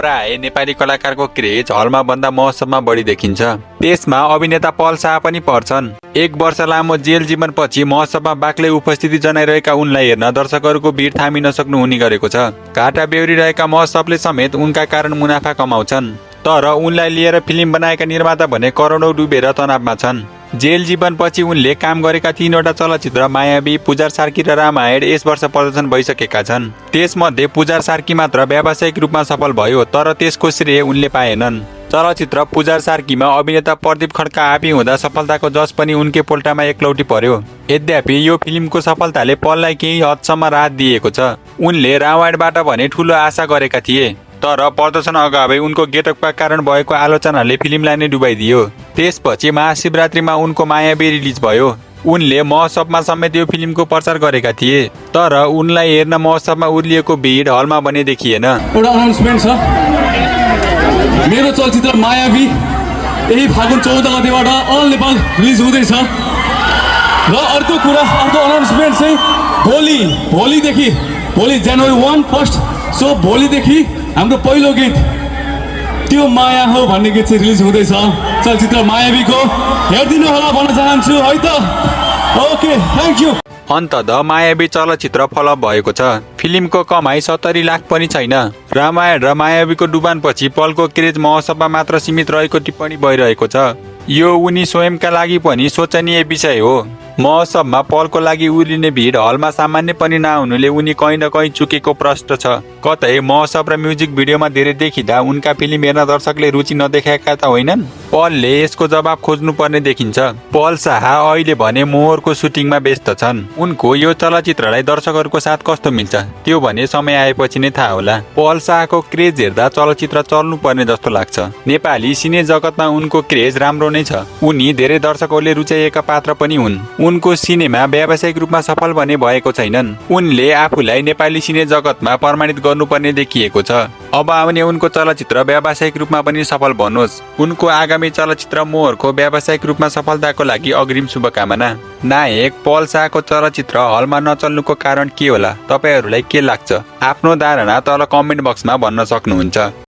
प्राय नेपाली कलाकारको क्रेज हलमा भन्दा महोत्सवमा बढी देखिन्छ। त्यसमा अभिनेता पल शाह पनि पर्छन्। 1 वर्ष लामो जेल जीवनपछि महोत्सवमा बाक्लै उपस्थिति जनाइरहेका उनलाई हेर्न दर्शकहरूको भिड थामी नसक्नु हुने गरेको छ। घाटा बेहोरिरहेका महोत्सवले समेत उनका कारण मुनाफा कमाउँछन्। तर उनलाई लिएर फिल्म बनाएका निर्माता भने करोडौं डुबेर तनावमा छन्। जेल जीवनपछि उनले काम गरेका 3वटा चलचित्र मायावी, पुजार सार्की र रामायण यस वर्ष प्रदर्शन भइसकेका छन्। त्यसमध्ये पुजार सार्की मात्र व्यावसायिक रूपमा सफल भयो, तर त्यसको श्रेय उनले पाएनन्। चलचित्र पुजार सार्कीमा अभिनेता प्रदीप खड्का आफै हुँदा सफलताको जस पनि उनकै पोल्टामा एकलौटी पर्यो। यद्यपि यो फिल्मको सफलताले पललाई केही हदसम्म राहत दिएको छ। उनले रामायणबाट भने ठूलो आशा गरेका थिए, तर प्रदर्शन अगावै उनको गेटअपका कारण भएको आलोचनाले फिल्मलाई नै डुबाइदियो। त्यसपछि महाशिवरात्रिमा उनको मायावी रिलिज भयो। उनले महोत्सवमा समेत यो फिल्मको प्रचार गरेका थिए, तर उनलाई हेर्न महोत्सवमा उर्लिएको भिड हलमा भने देखिएन। एउटा अनाउन्समेन्ट छ, मेरो चलचित्र मायावी यही फागुन 14 गतेबाट अल नेपाल रिलिज हुँदैछ। र अर्को अनाउन्समेन्ट चाहिँ भोलि जनवरी 1 फर्स्ट सो भोलिदेखि हाम्रो पहिलो गीत त्यो माया हो भन्ने गीत चाहिँ रिलिज हुँदैछ। चलचित्र मायावीको हेरिदिनु होला भन्न चाहन्छु है त। Okay, thank you. अन्ततः मायावी चलचित्र फ्लप भएको छ। फिल्मको कमाई 70 लाख पनि छैन। रामायण र मायावीको डुबानपछि पलको क्रेज महोत्सवमा मात्र सीमित रहेको टिप्पणी भइरहेको छ। यो उनी स्वयंका लागि पनि सोचनीय विषय हो। महोत्सवमा पलको लागि उर्लिने भिड हलमा सामान्य पनि नहुनुले उनी कहीँ न कहीँ चुकेको प्रश्न छ। कतै महोत्सव र म्युजिक भिडियोमा धेरै देखिँदा उनका फिल्म हेर्न दर्शकले रुचि नदेखाएका त होइनन्? पलले यसको जवाब खोज्नु पर्ने देखिन्छ। पल शाह अहिले भने मोहरको सुटिङमा व्यस्त छन्। उनको यो चलचित्रलाई दर्शकहरूको साथ कस्तो मिल्छ त्यो भने समय आएपछि नै थाहा होला। पल शाहको क्रेज हेर्दा चलचित्र चल्नु पर्ने जस्तो लाग्छ। नेपाली सिने जगतमा उनको क्रेज राम्रो नै छ। उनी धेरै दर्शकहरूले रुचाइएका पात्र पनि हुन्। उनको सिनेमा व्यावसायिक रूपमा सफल भने भएको छैनन्। उनले आफूलाई नेपाली सिने जगतमा प्रमाणित गर्नुपर्ने देखिएको छ। अब आउने उनको चलचित्र व्यावसायिक रूपमा पनि सफल बनोस्। उनको आगामी चलचित्र मोहरको व्यावसायिक रूपमा सफलताको लागि अग्रिम शुभकामना। नायक पल शाहको चलचित्र हलमा नचल्नुको कारण के होला? तपाईहरूलाई के लाग्छ? आफ्नो धारणा तल कमेन्ट बक्समा भन्न सक्नुहुन्छ।